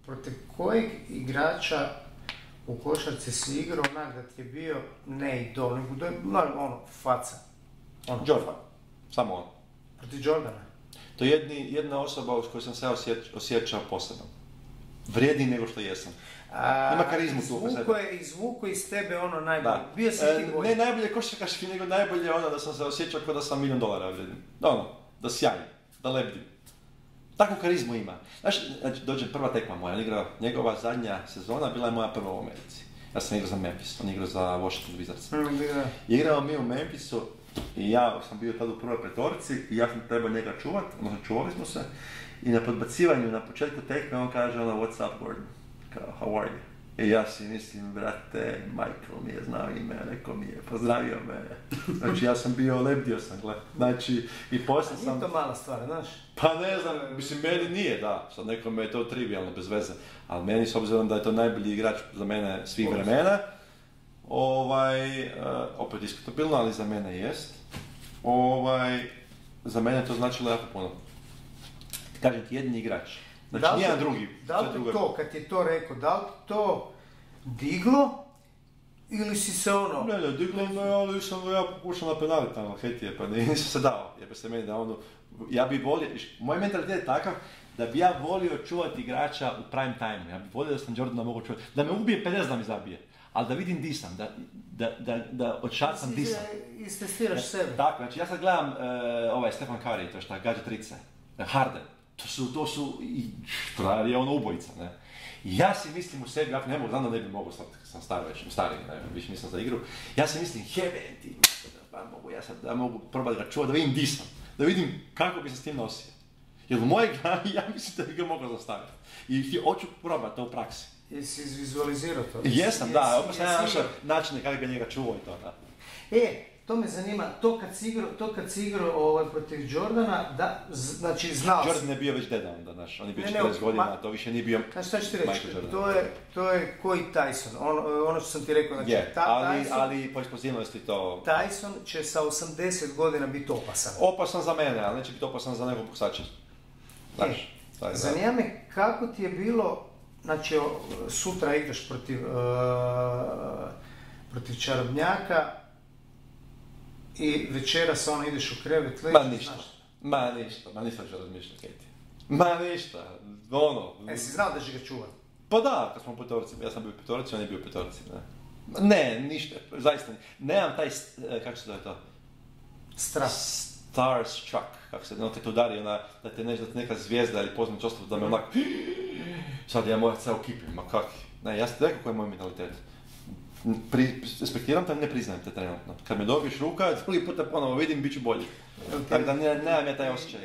protiv kojeg igrača u košarci si igrao onak da ti je bio ne idol, nego ono, faca? Jordan, samo on. Protiv Jordana? To je jedna osoba s kojoj sam se ja osjećao posebno. Vrijedniji nego što jesam. Ima karizmu tu oko sebe. Izvuko iz tebe ono najbolje. Bio si ti bolji. Ne najbolje košarkaški, nego najbolje ono da sam se osjećao kao da sam $1 milion vrijedim. Da sjajim, da lebdim. Takvu karizmu ima. Znači, dođe prva tekma moja, on igrao, njegova zadnja sezona bila je moja prva u Americi. Ja sam igrao za Memphis, on igrao za Washington Wizards. Igrao mi u Memphisu i ja sam bio tada u prvoj petorici i ja sam trebao njega čuvat, odnosno čuvali smo se. I na podbacivanju, na početku tekme, on kaže what's up Gordon? Kao, how are you? I ja si mislim, brate, Michael mi je znao ime, rekao mi je, pozdravio me. Znači, ja sam bio, lebdio sam, gle. Znači, i poslije sam... Nije to mala stvar, znaš? Pa ne znam, mislim, meni nije, da. Sad nekome je to trivialno, bez veze. Ali meni, s obzirom da je to najbolji igrač za mene svih vremena, opet diskutabilno, ali za mene jest. Za mene to značilo jako puno. Kažem ti, jedini igrač. Znači, nijedan drugi. Da li to, kad je to rekao, da li to diglo ili si se ono... Ne, diglo me, ali sam ga ja pokušao napenaliti tamo, Hetije, pa nisam se dao. Jebe se meni da ono... Ja bi volio, moj mentalitet je takav da bi ja volio čuvati igrača u prime time. Ja bi volio da sam Jordana mogu čuvati. Da me ubije 50 da mi zabije. Ali da vidim di sam, da odšacam di sam. Istestiraš sebe. Tako, znači ja sad gledam Stephen Curry, to šta, gađa trice, Harden. To su, je ono ubojica, ne. I ja si mislim u sebi, ja ne mogu, znam da ne bi mogao, sam star već, stariji, ne, više nisam za igru. Ja si mislim, ti, da mogu probati ga čuvati, da vidim di sam, da vidim kako bi se s tim nosio. Jer u mojoj glavi, ja mislim da bi ga mogao zastaviti. I hoću probati to u praksi. Jesi izvizualizirao to? Jesam, da, opet sam ja našao načine kako ga njega čuvao i to, da. To me zanima, to kad si igrao protiv Jordana, da, znači znao si... Jordan je bio već deda onda, znaš, on je bio 40 godina, to više nije bio Michael Jordan. To je koji Tyson, ono što sam ti rekao, znači ali po eksplozivnosti to... Tyson će sa 80 godina biti opasan. Opasan za mene, ali neće biti opasan za nekog boksača. Zanima me kako ti je bilo, znači sutra igraš protiv čarobnjaka, i večeras ideš u krevet, ležiš, nisam što razmišljao, Katie. Si znao da će ga čuvat? Pa da, kad smo u petorci, ja sam bio u petorci, on je bio u petorci, ne. Ne, ništa, zaista nemam taj, kako se zove to? Starstruck, kako se, kad te udari, da te neka zvijezda ili poznat ostav, da me onak, sad ja moram ceo kipim, ma kak. Ne, ja sam ti rekao koji je moj mentalitet. Respektiram te, ne priznajem te trenutno. Kad me dobiješ ruka, drugi puta ponovo vidim, bit ću bolji. Tako da nemam ja taj osjećaj.